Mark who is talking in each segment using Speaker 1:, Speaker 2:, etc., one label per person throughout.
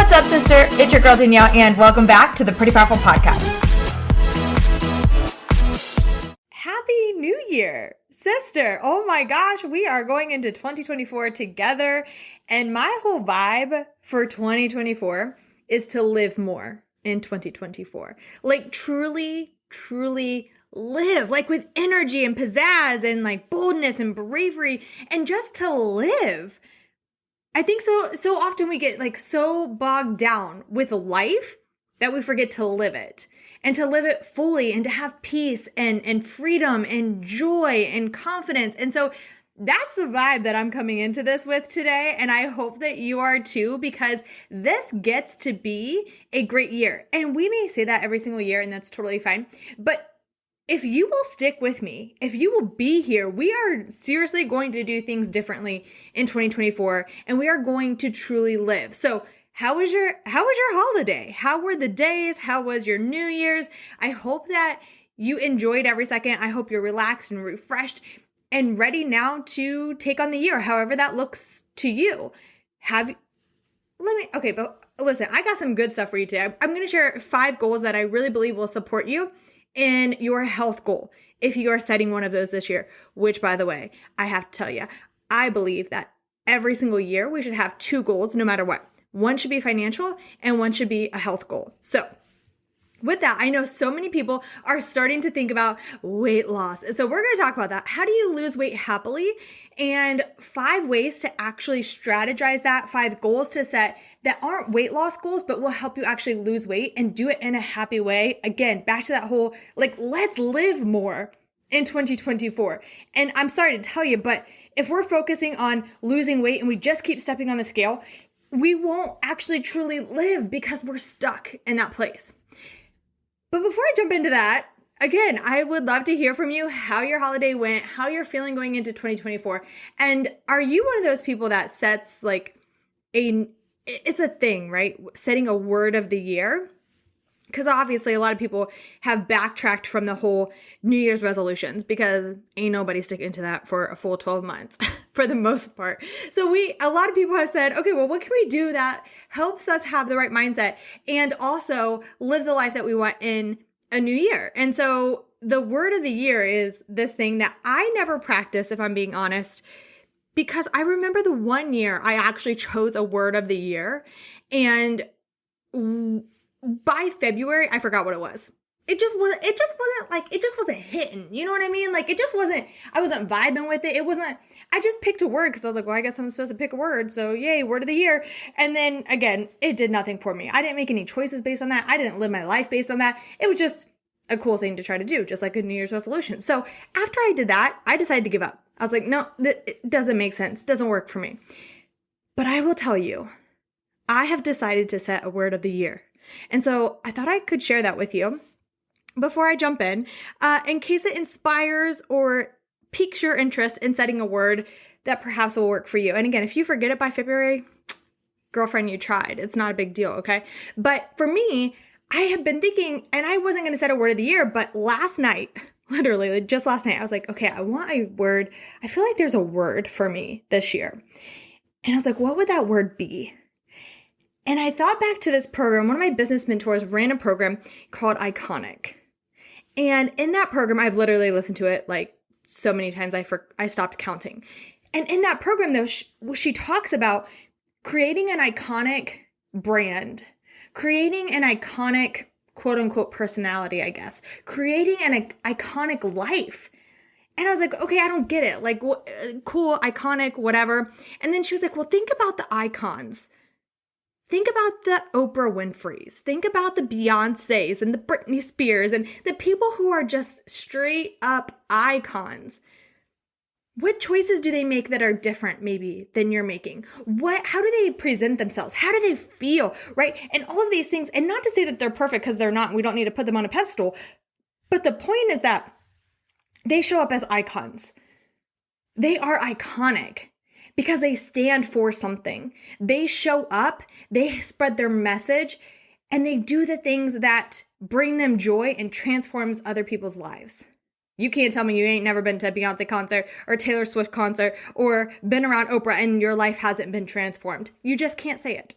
Speaker 1: What's up, sister? It's your girl, Danielle, and welcome back to the Pretty Powerful Podcast. Happy New Year, sister. Oh my gosh, we are going into 2024 together, and my whole vibe for 2024 is to live more in 2024. Like truly live, like with energy and pizzazz and like boldness and bravery, and just to live. I think so often we get like so bogged down with life that we forget to live it and to live it fully and to have peace and freedom and joy and confidence. And so that's the vibe that I'm coming into this with today. And I hope that you are too, because this gets to be a great year. And we may say that every single year, and that's totally fine. But if you will stick with me, if you will be here, we are seriously going to do things differently in 2024, and we are going to truly live. So how was your holiday? How were the days? How was your New Year's? I hope that you enjoyed every second. I hope you're relaxed and refreshed and ready now to take on the year, however that looks to you. But listen, I got some good stuff for you today. I'm going to share 5 goals that I really believe will support you in your health goal if you are setting one of those this year, which, by the way, I have to tell you, I believe that every single year we should have 2 goals no matter what. One should be financial and one should be a health goal. So with that, I know so many people are starting to think about weight loss. So we're going to talk about that. How do you lose weight happily? And 5 ways to actually strategize that, 5 goals to set that aren't weight loss goals, but will help you actually lose weight and do it in a happy way. Again, back to that whole, like, let's live more in 2024. And I'm sorry to tell you, but if we're focusing on losing weight and we just keep stepping on the scale, we won't actually truly live because we're stuck in that place. But before I jump into that, again, I would love to hear from you how your holiday went, how you're feeling going into 2024. And are you one of those people that sets like it's a thing, right? Setting a word of the year? Because obviously a lot of people have backtracked from the whole New Year's resolutions because ain't nobody sticking to that for a full 12 months for the most part. So a lot of people have said, okay, well, what can we do that helps us have the right mindset and also live the life that we want in a new year? And so the word of the year is this thing that I never practice, if I'm being honest, because I remember the one year I actually chose a word of the year, and by February, I forgot what it was. It just wasn't hitting. You know what I mean? Like I wasn't vibing with it. I just picked a word because I was like, well, I guess I'm supposed to pick a word. So yay, word of the year. And then again, it did nothing for me. I didn't make any choices based on that. I didn't live my life based on that. It was just a cool thing to try to do, just like a New Year's resolution. So after I did that, I decided to give up. I was like, no, it doesn't make sense. It doesn't work for me. But I will tell you, I have decided to set a word of the year. And so I thought I could share that with you before I jump in case it inspires or piques your interest in setting a word that perhaps will work for you. And again, if you forget it by February, girlfriend, you tried. It's not a big deal, okay? But for me, I have been thinking, and I wasn't going to set a word of the year, but last night, literally just last night, I was like, okay, I want a word. I feel like there's a word for me this year. And I was like, what would that word be? And I thought back to this program. One of my business mentors ran a program called Iconic. And in that program, I've literally listened to it like so many times I stopped counting. And in that program, though, she talks about creating an iconic brand, creating an iconic quote unquote personality, I guess, creating an iconic life. And I was like, okay, I don't get it. Like, cool, iconic, whatever. And then she was like, well, think about the icons. Think about the Oprah Winfreys. Think about the Beyoncés and the Britney Spears and the people who are just straight up icons. What choices do they make that are different maybe than you're making? How do they present themselves? How do they feel, right? And all of these things, and not to say that they're perfect because they're not, and we don't need to put them on a pedestal, but the point is that they show up as icons. They are iconic because they stand for something. They show up, they spread their message, and they do the things that bring them joy and transforms other people's lives. You can't tell me you ain't never been to a Beyonce concert or Taylor Swift concert or been around Oprah and your life hasn't been transformed. You just can't say it.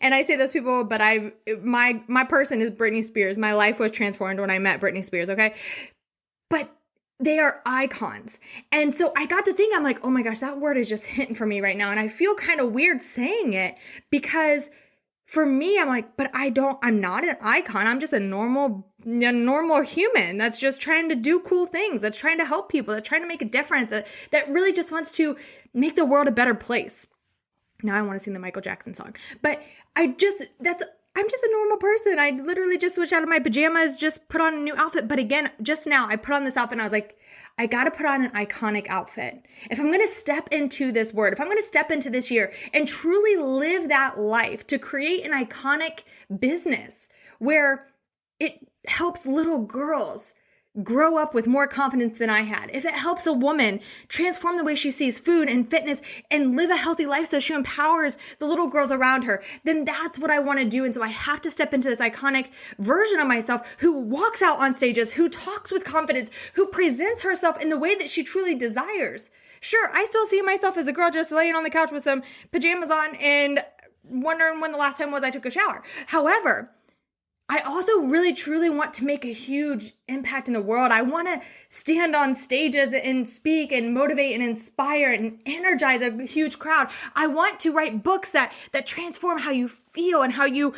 Speaker 1: And I say those people, but my person is Britney Spears. My life was transformed when I met Britney Spears, okay? But they are icons. And so I got to think, I'm like, oh my gosh, that word is just hitting for me right now. And I feel kind of weird saying it because for me, I'm like, but I'm not an icon. I'm just a normal human that's just trying to do cool things, that's trying to help people, that's trying to make a difference, that really just wants to make the world a better place. Now I want to sing the Michael Jackson song, but I'm just a normal person. I literally just switched out of my pajamas, just put on a new outfit. But again, just now I put on this outfit and I was like, I got to put on an iconic outfit. If I'm going to step into this word, if I'm going to step into this year and truly live that life to create an iconic business where it helps little girls grow up with more confidence than I had, if it helps a woman transform the way she sees food and fitness and live a healthy life so she empowers the little girls around her, then that's what I want to do. And so I have to step into this iconic version of myself who walks out on stages, who talks with confidence, who presents herself in the way that she truly desires. Sure, I still see myself as a girl just laying on the couch with some pajamas on and wondering when the last time was I took a shower. However, I also really, truly want to make a huge impact in the world. I want to stand on stages and speak and motivate and inspire and energize a huge crowd. I want to write books that transform how you feel and how you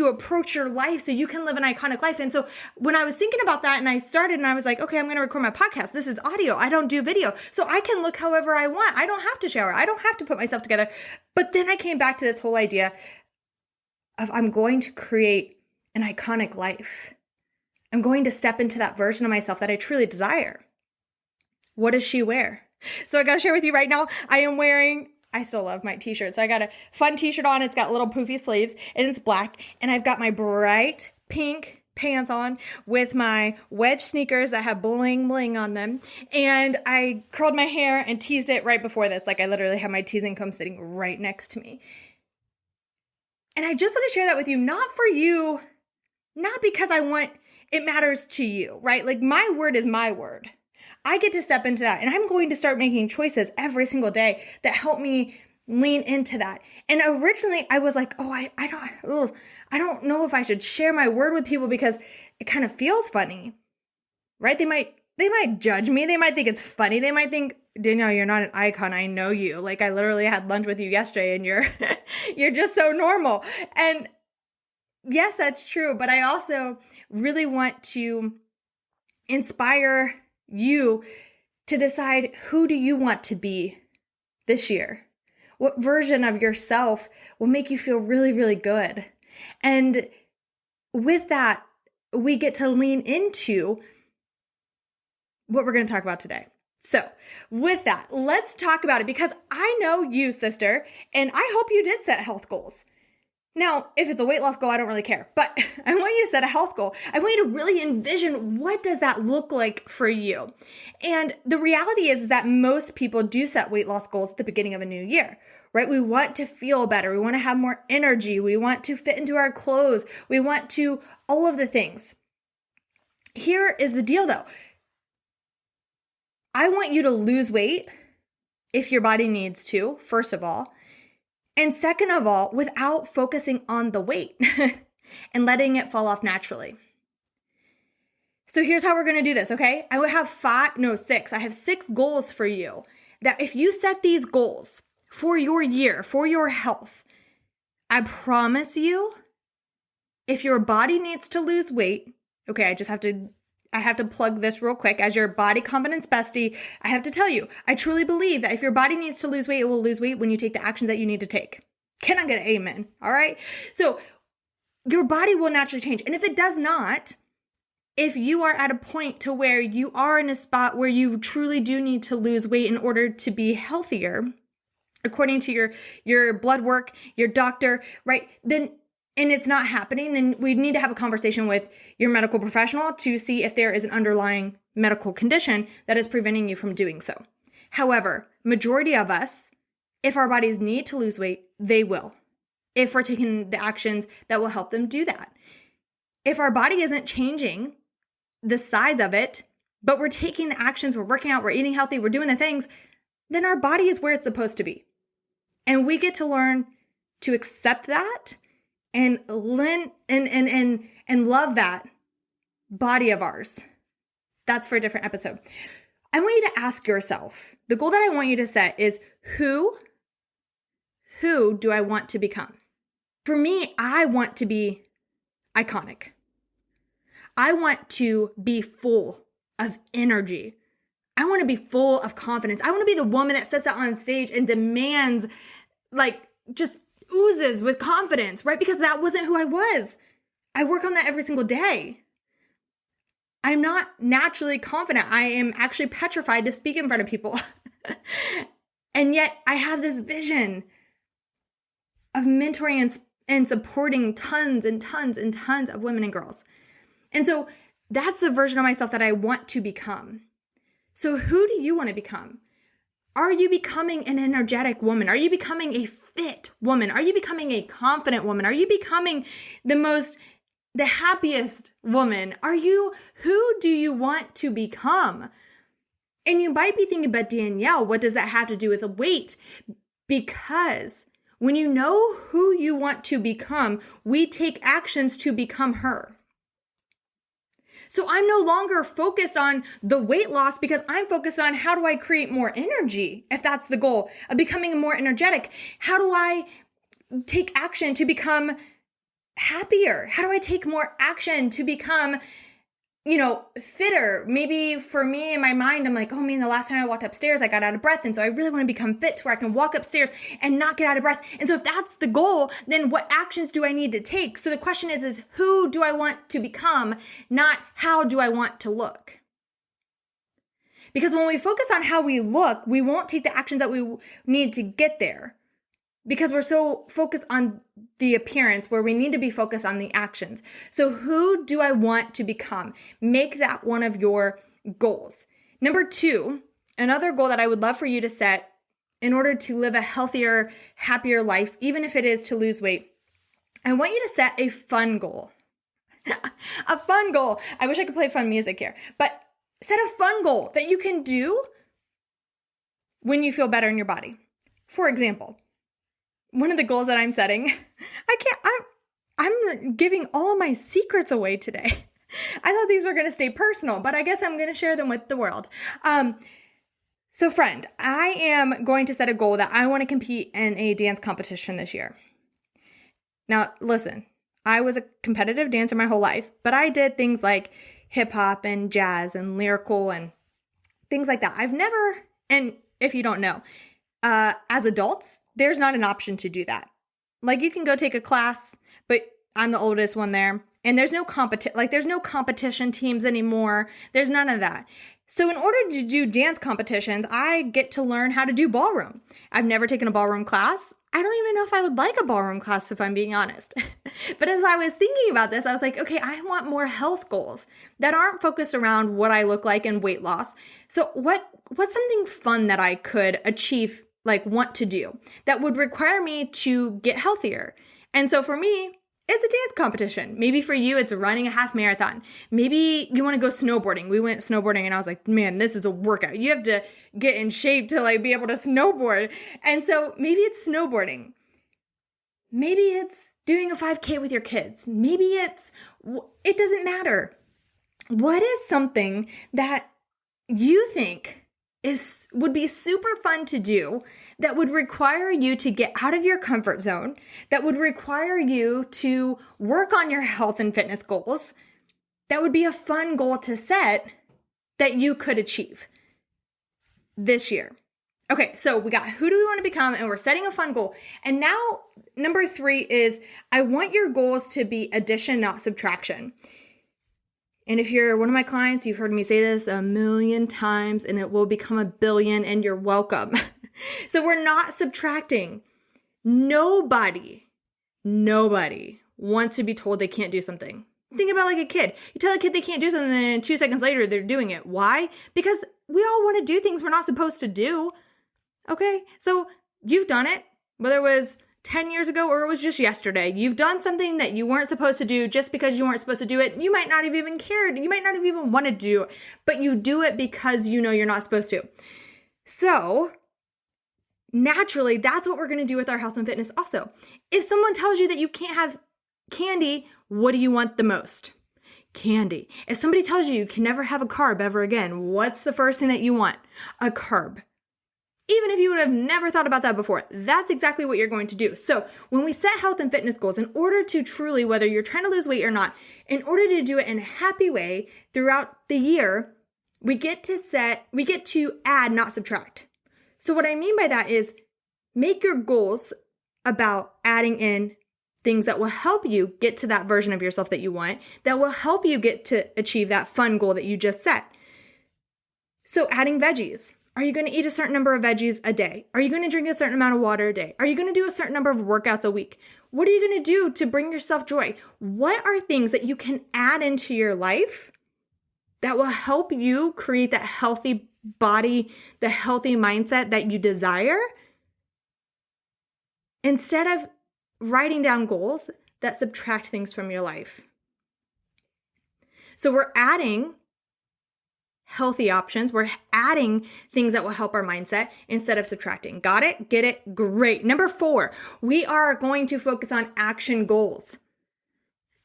Speaker 1: approach your life so you can live an iconic life. And so when I was thinking about that and I started and I was like, okay, I'm going to record my podcast. This is audio. I don't do video. So I can look however I want. I don't have to shower. I don't have to put myself together. But then I came back to this whole idea of I'm going to create an iconic life. I'm going to step into that version of myself that I truly desire. What does she wear? So I got to share with you right now, I still love my t-shirt. So I got a fun t-shirt on. It's got little poofy sleeves and it's black. And I've got my bright pink pants on with my wedge sneakers that have bling bling on them. And I curled my hair and teased it right before this. Like I literally have my teasing comb sitting right next to me. And I just want to share that with you, not for you, not because it matters to you, right? Like my word is my word. I get to step into that and I'm going to start making choices every single day that help me lean into that. And originally I was like, I don't know if I should share my word with people because it kind of feels funny, right? They might judge me. They might think it's funny. They might think, Danielle, you're not an icon. I know you. Like I literally had lunch with you yesterday and you're just so normal. And yes, that's true. But I also really want to inspire you to decide, who do you want to be this year? What version of yourself will make you feel really, really good? And with that, we get to lean into what we're going to talk about today. So with that, let's talk about it because I know you, sister, and I hope you did set health goals. Now, if it's a weight loss goal, I don't really care, but I want you to set a health goal. I want you to really envision, what does that look like for you? And the reality is that most people do set weight loss goals at the beginning of a new year, right? We want to feel better. We want to have more energy. We want to fit into our clothes. We want to all of the things. Here is the deal though. I want you to lose weight if your body needs to, first of all. And second of all, without focusing on the weight and letting it fall off naturally. So here's how we're going to do this, okay? I have 6. I have 6 goals for you that if you set these goals for your year, for your health, I promise you, if your body needs to lose weight, okay, I have to plug this real quick. As your body confidence bestie, I have to tell you, I truly believe that if your body needs to lose weight, it will lose weight when you take the actions that you need to take. Can I get an amen? All right. So your body will naturally change. And if it does not, if you are at a point to where you are in a spot where you truly do need to lose weight in order to be healthier, according to your blood work, your doctor, right? And it's not happening, then we need to have a conversation with your medical professional to see if there is an underlying medical condition that is preventing you from doing so. However, majority of us, if our bodies need to lose weight, they will, if we're taking the actions that will help them do that. If our body isn't changing the size of it, but we're taking the actions, we're working out, we're eating healthy, we're doing the things, then our body is where it's supposed to be. And we get to learn to accept that and love that body of ours. That's for a different episode. I want you to ask yourself, the goal that I want you to set is who do I want to become? For me, I want to be iconic. I want to be full of energy. I want to be full of confidence. I want to be the woman that steps out on stage and demands, just oozes with confidence, right? Because that wasn't who I was. I work on that every single day. I'm not naturally confident. I am actually petrified to speak in front of people. And yet I have this vision of mentoring and supporting tons and tons and tons of women and girls. And so that's the version of myself that I want to become. So who do you want to become? Are you becoming an energetic woman? Are you becoming a fit woman? Are you becoming a confident woman? Are you becoming the happiest woman? Who do you want to become? And you might be thinking, but Danielle, what does that have to do with a weight? Because when you know who you want to become, we take actions to become her. So I'm no longer focused on the weight loss because I'm focused on how do I create more energy, if that's the goal of becoming more energetic. How do I take action to become happier? How do I take more action to become, fitter? Maybe for me in my mind, I'm like, oh man, the last time I walked upstairs, I got out of breath. And so I really want to become fit to where I can walk upstairs and not get out of breath. And so if that's the goal, then what actions do I need to take? So the question is who do I want to become, not how do I want to look? Because when we focus on how we look, we won't take the actions that we need to get there. Because we're so focused on the appearance where we need to be focused on the actions. So who do I want to become? Make that one of your goals. Number 2, another goal that I would love for you to set in order to live a healthier, happier life, even if it is to lose weight, I want you to set a fun goal. A fun goal. I wish I could play fun music here, but set a fun goal that you can do when you feel better in your body. For example, one of the goals that I'm setting, I'm giving all my secrets away today. I thought these were going to stay personal, but I guess I'm going to share them with the world. So friend, I am going to set a goal that I want to compete in a dance competition this year. Now, listen, I was a competitive dancer my whole life, but I did things like hip hop and jazz and lyrical and things like that. I've never, and if you don't know, as adults, there's not an option to do that. Like you can go take a class, but I'm the oldest one there, and there's no competition teams anymore. There's none of that. So in order to do dance competitions, I get to learn how to do ballroom. I've never taken a ballroom class. I don't even know if I would like a ballroom class, if I'm being honest. But as I was thinking about this, I was like, okay, I want more health goals that aren't focused around what I look like and weight loss. So what's something fun that I could achieve, want to do that would require me to get healthier? And so for me, it's a dance competition. Maybe for you, it's running a half marathon. Maybe you want to go snowboarding. We went snowboarding and I was like, man, this is a workout. You have to get in shape to be able to snowboard. And so maybe it's snowboarding. Maybe it's doing a 5K with your kids. Maybe it doesn't matter. What is something that you think would be super fun to do that would require you to get out of your comfort zone, that would require you to work on your health and fitness goals, that would be a fun goal to set that you could achieve this year? Okay, so we got who do we want to become, and we're setting a fun goal. And now number 3 is I want your goals to be addition, not subtraction. And if you're one of my clients, you've heard me say this a million times, and it will become a billion, and you're welcome. So we're not subtracting. Nobody wants to be told they can't do something. Think about like a kid. You tell a kid they can't do something, and then 2 seconds later, they're doing it. Why? Because we all want to do things we're not supposed to do. Okay? So you've done it, whether it was 10 years ago or it was just yesterday. You've done something that you weren't supposed to do just because you weren't supposed to do it. You might not have even cared. You might not have even wanted to do it, but you do it because you know you're not supposed to. So naturally, that's what we're going to do with our health and fitness also. If someone tells you that you can't have candy, what do you want the most? Candy. If somebody tells you you can never have a carb ever again, what's the first thing that you want? A carb. Even if you would have never thought about that before, that's exactly what you're going to do. So when we set health and fitness goals, in order to truly, whether you're trying to lose weight or not, in order to do it in a happy way throughout the year, we get to add, not subtract. So what I mean by that is make your goals about adding in things that will help you get to that version of yourself that you want, that will help you get to achieve that fun goal that you just set. So adding veggies. Are you going to eat a certain number of veggies a day? Are you going to drink a certain amount of water a day? Are you going to do a certain number of workouts a week? What are you going to do to bring yourself joy? What are things that you can add into your life that will help you create that healthy body, the healthy mindset that you desire? Instead of writing down goals that subtract things from your life. So we're adding healthy options. We're adding things that will help our mindset instead of subtracting. Got it? Get it? Great. Number 4, we are going to focus on action goals.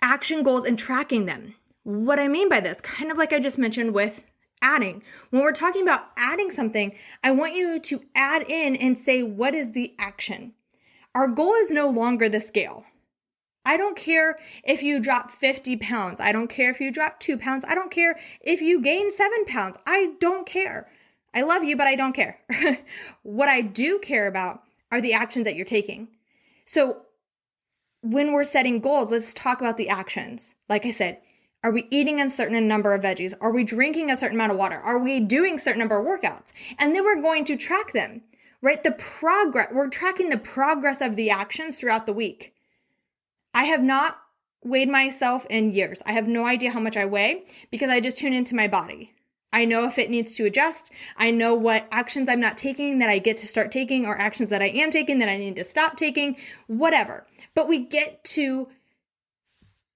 Speaker 1: Action goals and tracking them. What I mean by this, kind of like I just mentioned with adding. When we're talking about adding something, I want you to add in and say, what is the action? Our goal is no longer the scale. I don't care if you drop 50 pounds. I don't care if you drop 2 pounds. I don't care if you gain 7 pounds. I don't care. I love you, but I don't care. What I do care about are the actions that you're taking. So when we're setting goals, let's talk about the actions. Like I said, are we eating a certain number of veggies? Are we drinking a certain amount of water? Are we doing a certain number of workouts? And then we're going to track them, right? We're tracking the progress of the actions throughout the week. I have not weighed myself in years. I have no idea how much I weigh because I just tune into my body. I know if it needs to adjust. I know what actions I'm not taking that I get to start taking, or actions that I am taking that I need to stop taking, whatever. But we get to,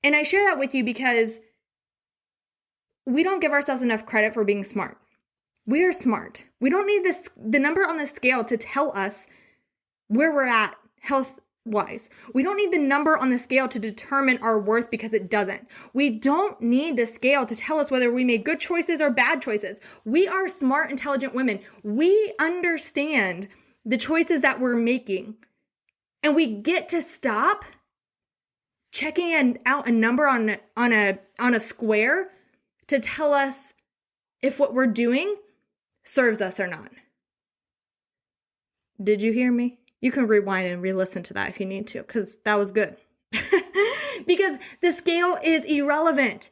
Speaker 1: and I share that with you because we don't give ourselves enough credit for being smart. We are smart. We don't need the number on the scale to tell us where we're at health-wise. We don't need the number on the scale to determine our worth because it doesn't. We don't need the scale to tell us whether we made good choices or bad choices. We are smart, intelligent women. We understand the choices that we're making. And we get to stop checking out a number on a square to tell us if what we're doing serves us or not. Did you hear me? You can rewind and re-listen to that if you need to, because that was good. Because the scale is irrelevant.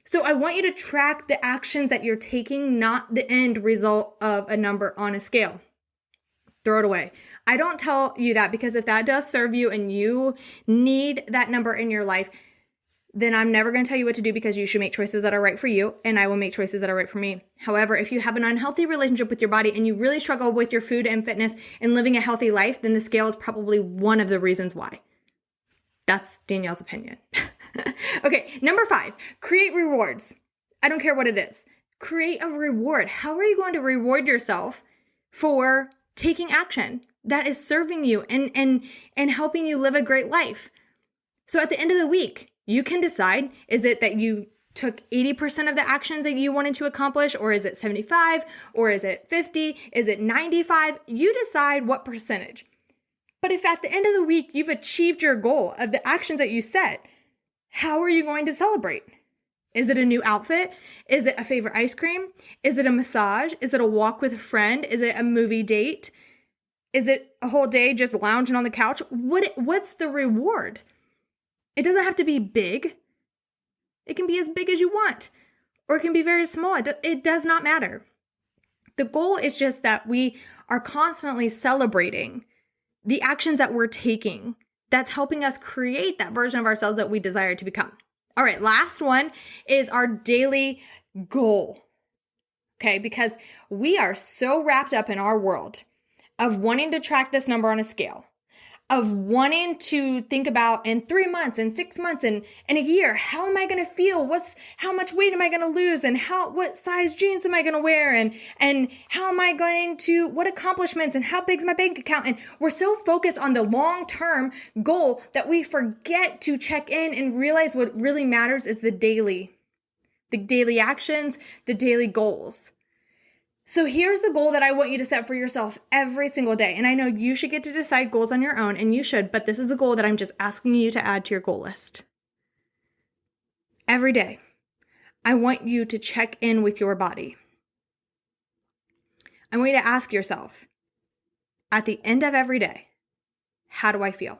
Speaker 1: So I want you to track the actions that you're taking, not the end result of a number on a scale. Throw it away. I don't tell you that because if that does serve you and you need that number in your life, then I'm never going to tell you what to do, because you should make choices that are right for you, and I will make choices that are right for me. However, if you have an unhealthy relationship with your body and you really struggle with your food and fitness and living a healthy life, then the scale is probably one of the reasons why. That's Danielle's opinion. Okay, number 5, create rewards. I don't care what it is. Create a reward. How are you going to reward yourself for taking action that is serving you and helping you live a great life? So at the end of the week, you can decide, is it that you took 80% of the actions that you wanted to accomplish, or is it 75, or is it 50, is it 95? You decide what percentage. But if at the end of the week you've achieved your goal of the actions that you set, how are you going to celebrate? Is it a new outfit? Is it a favorite ice cream? Is it a massage? Is it a walk with a friend? Is it a movie date? Is it a whole day just lounging on the couch? What's the reward? It doesn't have to be big. It can be as big as you want, or it can be very small. It does not matter. The goal is just that we are constantly celebrating the actions that we're taking that's helping us create that version of ourselves that we desire to become. All right, last one is our daily goal. Okay, because we are so wrapped up in our world of wanting to track this number on a scale. of wanting to think about in 3 months and 6 months and a year, how am I going to feel? How much weight am I going to lose? And what size jeans am I going to wear? And how am I going to, what accomplishments and how big's my bank account? And we're so focused on the long-term goal that we forget to check in and realize what really matters is the daily actions, the daily goals. So here's the goal that I want you to set for yourself every single day. And I know you should get to decide goals on your own, and you should, but this is a goal that I'm just asking you to add to your goal list. Every day, I want you to check in with your body. I want you to ask yourself, at the end of every day, how do I feel?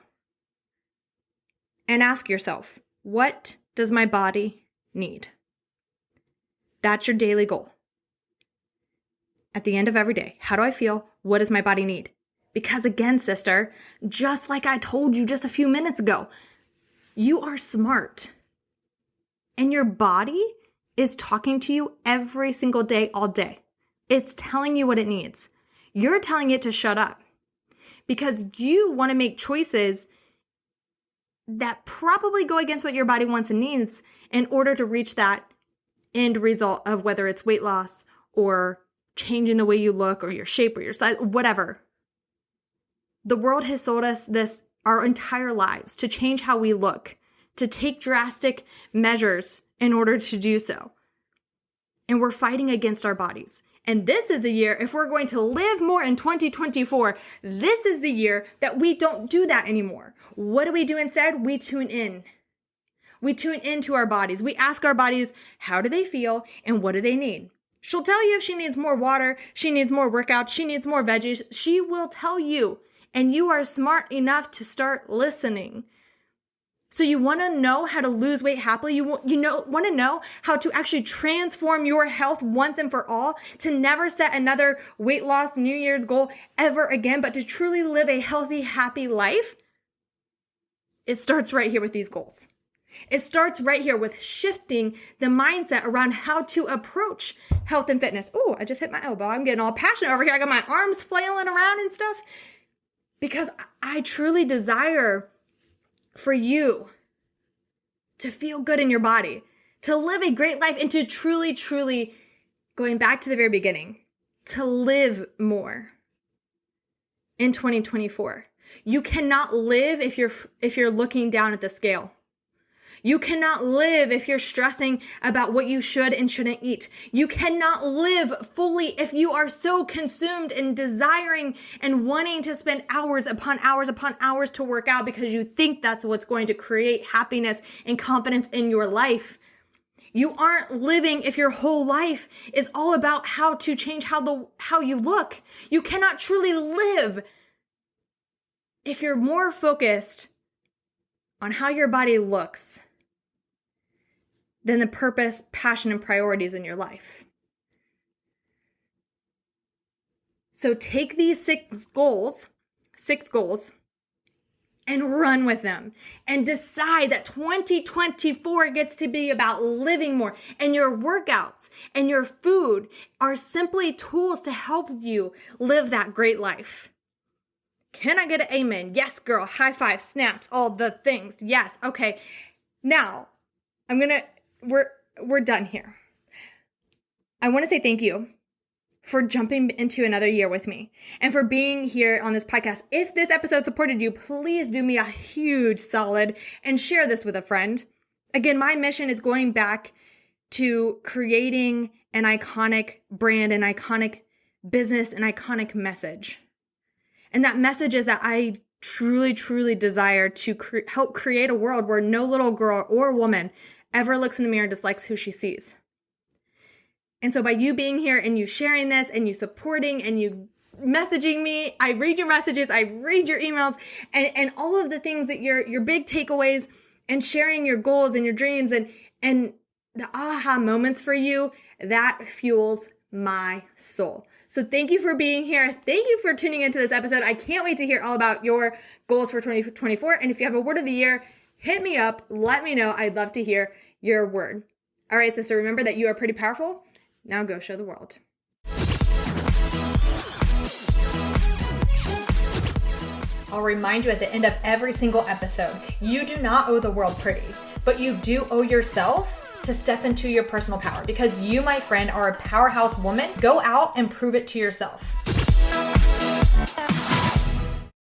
Speaker 1: And ask yourself, what does my body need? That's your daily goal. At the end of every day, how do I feel? What does my body need? Because again, sister, just like I told you just a few minutes ago, you are smart. And your body is talking to you every single day, all day. It's telling you what it needs. You're telling it to shut up because you want to make choices that probably go against what your body wants and needs in order to reach that end result of whether it's weight loss or changing the way you look or your shape or your size, whatever. The world has sold us this our entire lives to change how we look, to take drastic measures in order to do so. And we're fighting against our bodies. And this is the year, if we're going to live more in 2024, this is the year that we don't do that anymore. What do we do instead? We tune in. We tune into our bodies. We ask our bodies, how do they feel and what do they need? She'll tell you if she needs more water, she needs more workouts, she needs more veggies. She will tell you, and you are smart enough to start listening. So you want to know how to lose weight happily? You want to know how to actually transform your health once and for all, to never set another weight loss New Year's goal ever again, but to truly live a healthy, happy life? It starts right here with these goals. It starts right here with shifting the mindset around how to approach health and fitness. Oh, I just hit my elbow. I'm getting all passionate over here. I got my arms flailing around and stuff because I truly desire for you to feel good in your body, to live a great life, and to truly, truly, going back to the very beginning, to live more in 2024. You cannot live if you're looking down at the scale. You cannot live if you're stressing about what you should and shouldn't eat. You cannot live fully if you are so consumed in desiring and wanting to spend hours upon hours upon hours to work out because you think that's what's going to create happiness and confidence in your life. You aren't living if your whole life is all about how to change how you look. You cannot truly live if you're more focused on how your body looks than the purpose, passion, and priorities in your life. So take these six goals, and run with them and decide that 2024 gets to be about living more, and your workouts and your food are simply tools to help you live that great life. Can I get an amen? Yes, girl. High five, snaps, all the things. Yes. Okay. Now, we're done here. I want to say thank you for jumping into another year with me and for being here on this podcast. If this episode supported you, please do me a huge solid and share this with a friend. Again, my mission is going back to creating an iconic brand, an iconic business, an iconic message. And that message is that I truly, truly desire to help create a world where no little girl or woman ever looks in the mirror and dislikes who she sees. And so by you being here and you sharing this and you supporting and you messaging me, I read your messages, I read your emails, and all of the things that your big takeaways and sharing your goals and your dreams and the aha moments for you, that fuels my soul. So thank you for being here. Thank you for tuning into this episode. I can't wait to hear all about your goals for 2024. And if you have a word of the year, hit me up. Let me know. I'd love to hear your word. All right, sister, remember that you are pretty powerful. Now go show the world. I'll remind you at the end of every single episode, you do not owe the world pretty, but you do owe yourself to step into your personal power, because you, my friend, are a powerhouse woman. Go out and prove it to yourself.